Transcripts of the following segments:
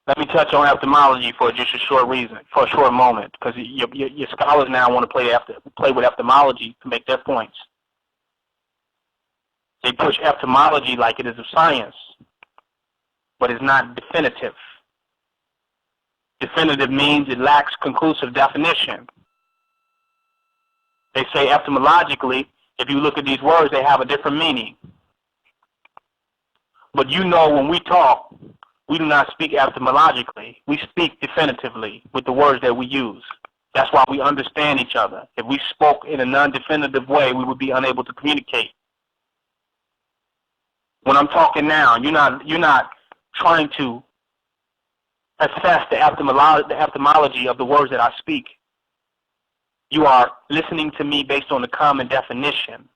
Let me touch on etymology for just a short reason, for a short moment, because your scholars now want to play with etymology to make their points. They push etymology like it is a science, but it's not definitive. Definitive means it lacks conclusive definition. They say etymologically, if you look at these words, they have a different meaning. But you know, when we talk, we do not speak etymologically. We speak definitively with the words that we use. That's why we understand each other. If we spoke in a non-definitive way, we would be unable to communicate. When I'm talking now, you're not trying to assess the etymology of the words that I speak. You are listening to me based on the common definition,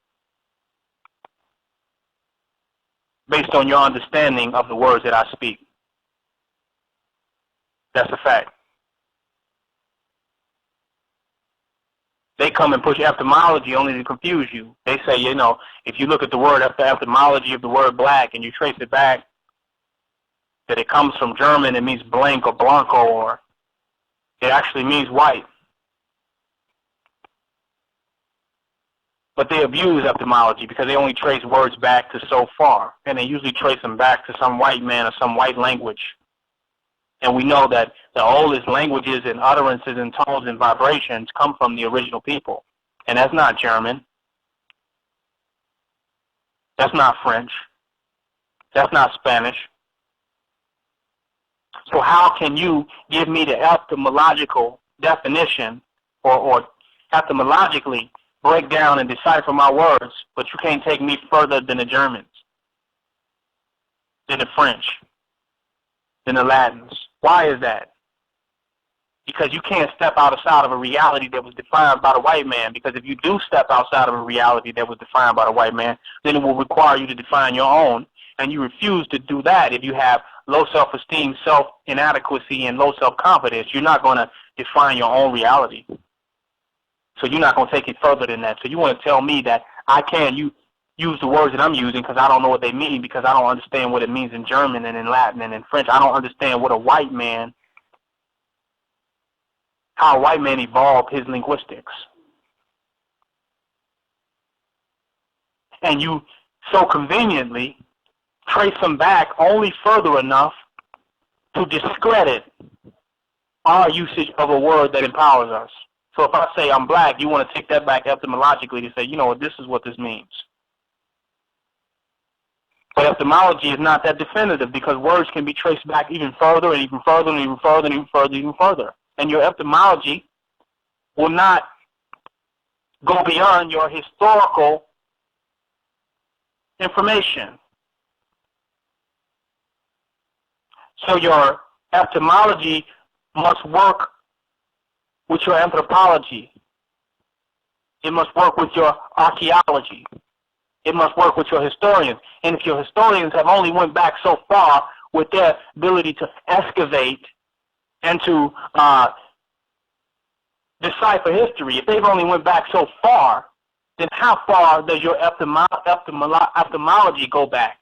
based on your understanding of the words that I speak. That's a fact. They come and push etymology only to confuse you. They say, you know, if you look at the word, the etymology of the word black, and you trace it back, that it comes from German, it means blank or blanco, or it actually means white. But they abuse etymology because they only trace words back to so far, and they usually trace them back to some white man or some white language. And we know that the oldest languages and utterances and tones and vibrations come from the original people. And that's not German. That's not French. That's not Spanish. So how can you give me the etymological definition or etymologically break down and decipher my words, but you can't take me further than the Germans, than the French, than the Latins? Why is that? Because you can't step outside of a reality that was defined by the white man. Because if you do step outside of a reality that was defined by the white man, then it will require you to define your own. And you refuse to do that if you have low self-esteem, self-inadequacy, and low self-confidence. You're not going to define your own reality. So you're not going to take it further than that. So you want to tell me that I can't use the words that I'm using because I don't know what they mean, because I don't understand what it means in German and in Latin and in French. I don't understand what how a white man evolved his linguistics. And you so conveniently trace them back only further enough to discredit our usage of a word that empowers us. So if I say I'm black, you want to take that back etymologically to say, you know what, this is what this means. But etymology is not that definitive because words can be traced back even further and even further and even further and even further and even further. And your etymology will not go beyond your historical information. So your etymology must work with your anthropology. It must work with your archaeology. It must work with your historians. And if your historians have only went back so far with their ability to excavate and to decipher history, if they've only went back so far, then how far does your etymology go back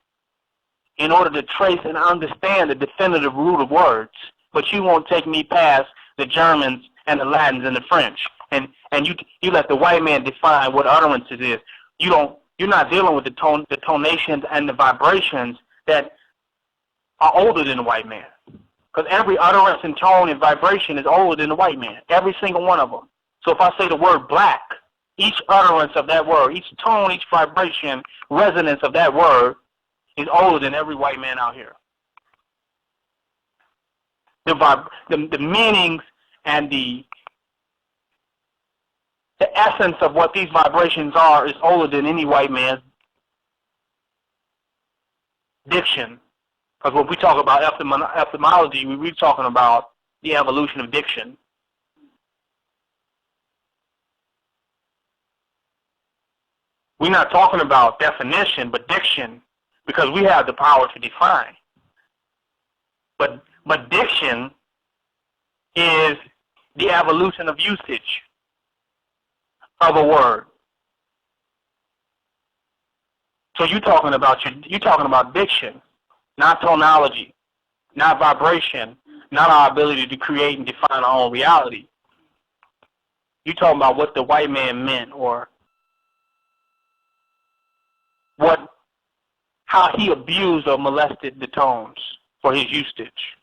in order to trace and understand the definitive root of words? But you won't take me past the Germans and the Latins and the French. And you let the white man define what utterances is. You're not dealing with the tonations and the vibrations that are older than the white man. Because every utterance and tone and vibration is older than the white man. Every single one of them. So if I say the word black, each utterance of that word, each tone, each vibration, resonance of that word is older than every white man out here. The meanings and the essence of what these vibrations are is older than any white man's diction. Because when we talk about etymology, we're talking about the evolution of diction. We're not talking about definition, but diction, because we have the power to define. But diction is the evolution of usage of a word. So you're talking about diction, not tonology, not vibration, not our ability to create and define our own reality. You're talking about what the white man meant, or how he abused or molested the tones for his usage.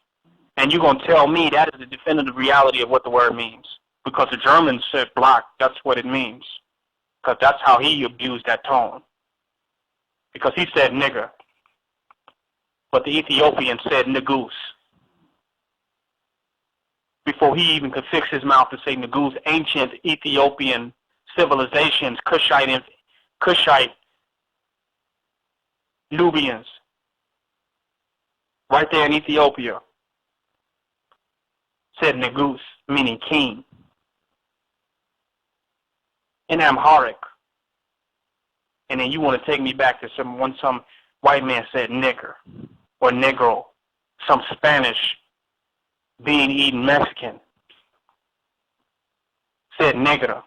And you're going to tell me that is the definitive reality of what the word means. Because the Germans said black, that's what it means. Because that's how he abused that tone. Because he said nigger. But the Ethiopian said negus. Before he even could fix his mouth to say negus, ancient Ethiopian civilizations, Kushite, Nubians, right there in Ethiopia, said negus, meaning king. In Amharic. And then you want to take me back to some white man said nigger or negro, some Spanish being eating Mexican said negro.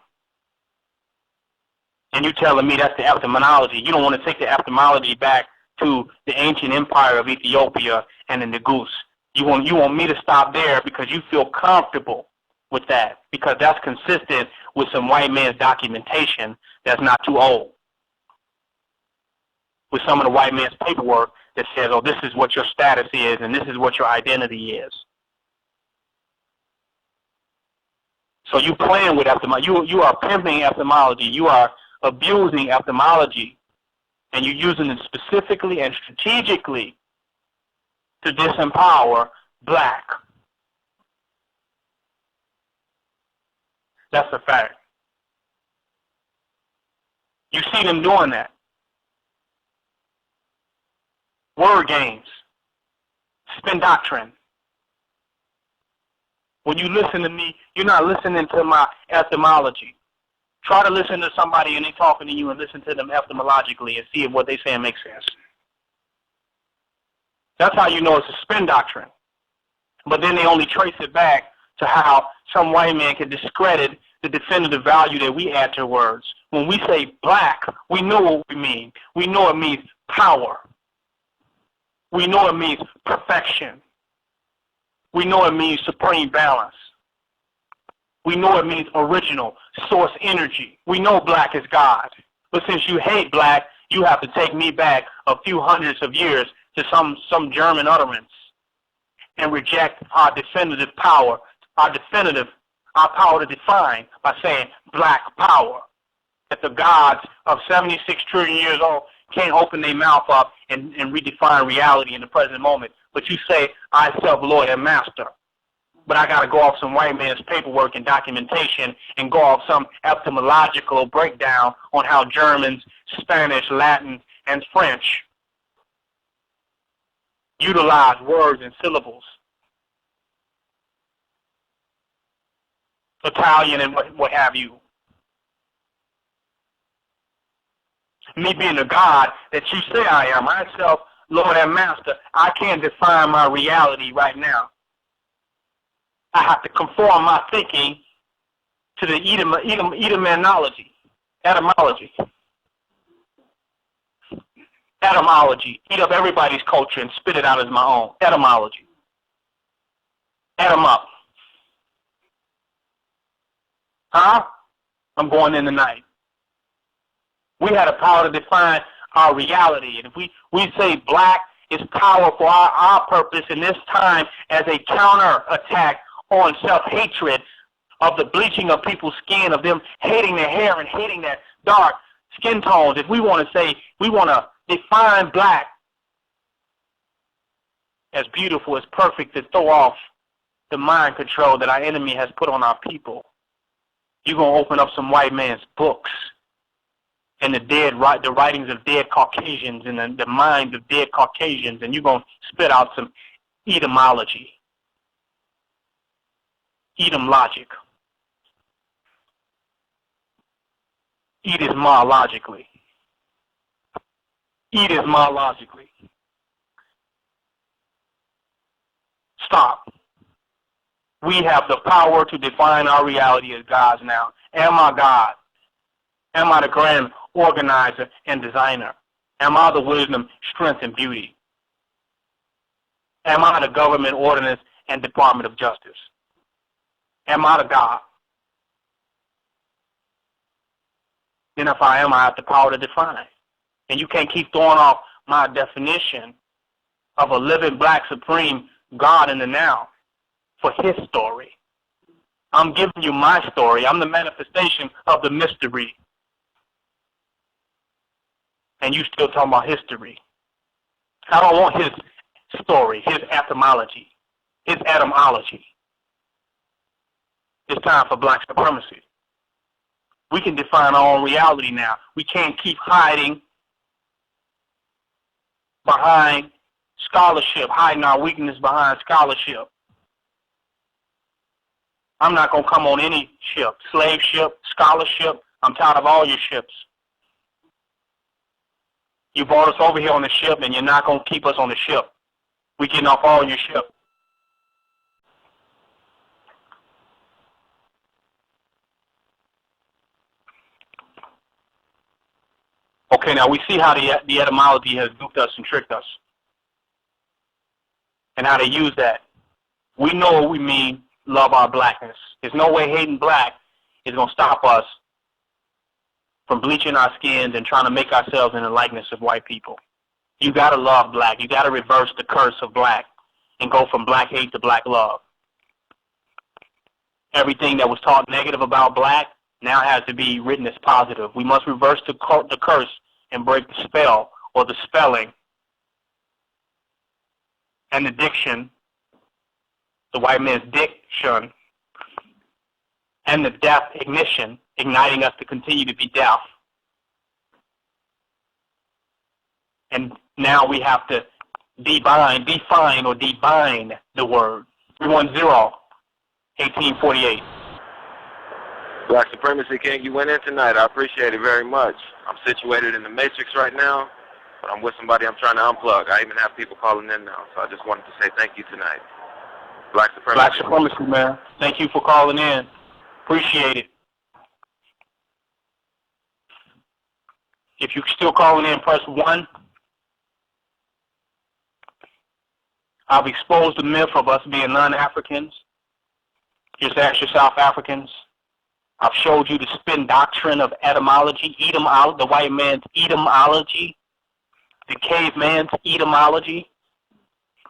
And you telling me that's the etymology. You don't want to take the etymology back to the ancient empire of Ethiopia and the negus. You want me to stop there because you feel comfortable with that, because that's consistent with some white man's documentation that's not too old. With some of the white man's paperwork that says, oh, this is what your status is and this is what your identity is. So you playing with etymology. You are pimping etymology. You are abusing etymology. And you're using it specifically and strategically to disempower black. That's a fact. You see them doing that. Word games. Spin doctrine. When you listen to me, you're not listening to my etymology. Try to listen to somebody and they're talking to you and listen to them etymologically and see if what they're saying makes sense. That's how you know it's a spin doctrine. But then they only trace it back to how some white man can discredit the definitive value that we add to words. When we say black, we know what we mean. We know it means power. We know it means perfection. We know it means supreme balance. We know it means original, source energy. We know black is God. But since you hate black, you have to take me back a few hundreds of years to some German utterance and reject our definitive power, our power to define by saying black power. That the gods of 76 trillion years old can't open their mouth up and redefine reality in the present moment. But you say, I self, Lord and Master. But I got to go off some white man's paperwork and documentation and go off some etymological breakdown on how Germans, Spanish, Latin, and French utilize words and syllables. Italian and what have you. Me being the God that you say I am, myself, Lord and Master, I can't define my reality right now. I have to conform my thinking to the etymology. Etymology. Eat up everybody's culture and spit it out as my own. Etymology. Add them up. Huh? I'm going in tonight. We had a power to define our reality. And if we say black is power for our purpose in this time as a counterattack on self-hatred of the bleaching of people's skin, of them hating their hair and hating their dark skin tones, if we want to say, we want to define black as beautiful, as perfect, to throw off the mind control that our enemy has put on our people, you're going to open up some white man's books and the writings of dead Caucasians and the minds of dead Caucasians, and you're going to spit out some etymology. Edom logic. Eat is ma logically. Eat is ma logically. Stop. We have the power to define our reality as gods now. Am I God? Am I the grand organizer and designer? Am I the wisdom, strength, and beauty? Am I the government ordinance and Department of Justice? Am I the God? Then if I am, I have the power to define. And you can't keep throwing off my definition of a living black supreme God in the now for his story. I'm giving you my story. I'm the manifestation of the mystery. And you still talking about history. I don't want his story, his etymology, his etymology. It's time for black supremacy. We can define our own reality now. We can't keep hiding behind scholarship, hiding our weakness behind scholarship. I'm not going to come on any ship, slave ship, scholarship. I'm tired of all your ships. You brought us over here on the ship, and you're not going to keep us on the ship. We're getting off all your ship. Okay, now we see how the etymology has duped us and tricked us, and how they use that. We know what we mean, love our blackness. There's no way hating black is going to stop us from bleaching our skins and trying to make ourselves in the likeness of white people. You got to love black. You got to reverse the curse of black and go from black hate to black love. Everything that was taught negative about black now has to be written as positive. We must reverse the curse and break the spell, or the spelling and the diction, the white man's diction, and the death ignition, igniting us to continue to be deaf. And now we have to define or divine the word. 310, 1848. Black Supremacy King, you went in tonight. I appreciate it very much. I'm situated in the Matrix right now, but I'm with somebody I'm trying to unplug. I even have people calling in now, so I just wanted to say thank you tonight. Black Supremacy. Black Supremacy, man. Thank you for calling in. Appreciate it. If you're still calling in, press 1. I've exposed the myth of us being non-Africans. Just ask your South Africans. I've showed you the spin doctrine of etymology, the white man's etymology, the caveman's etymology,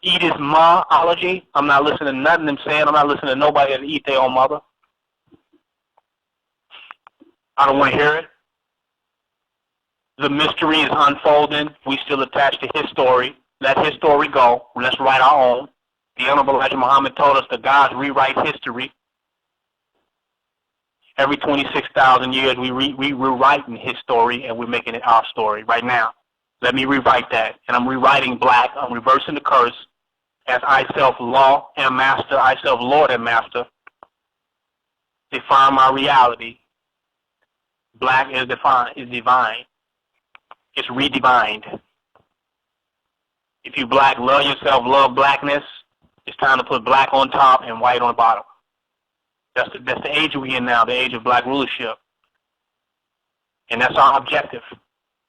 Edismology. I'm not listening to nothing them saying. I'm not listening to nobody that eat their own mother. I don't want to hear it. The mystery is unfolding. We still attached to his story. Let his story go. Let's write our own. The Honorable Elijah Muhammad told us that God rewrite history. Every 26,000 years, we rewriting his story, and we're making it our story right now. Let me rewrite that. And I'm rewriting black. I'm reversing the curse as I self-law and master, I self-lord and master. Define my reality. Black is divine. It's redefined. If you black, love yourself, love blackness, it's time to put black on top and white on the bottom. That's the age we're in now, the age of black rulership. And that's our objective.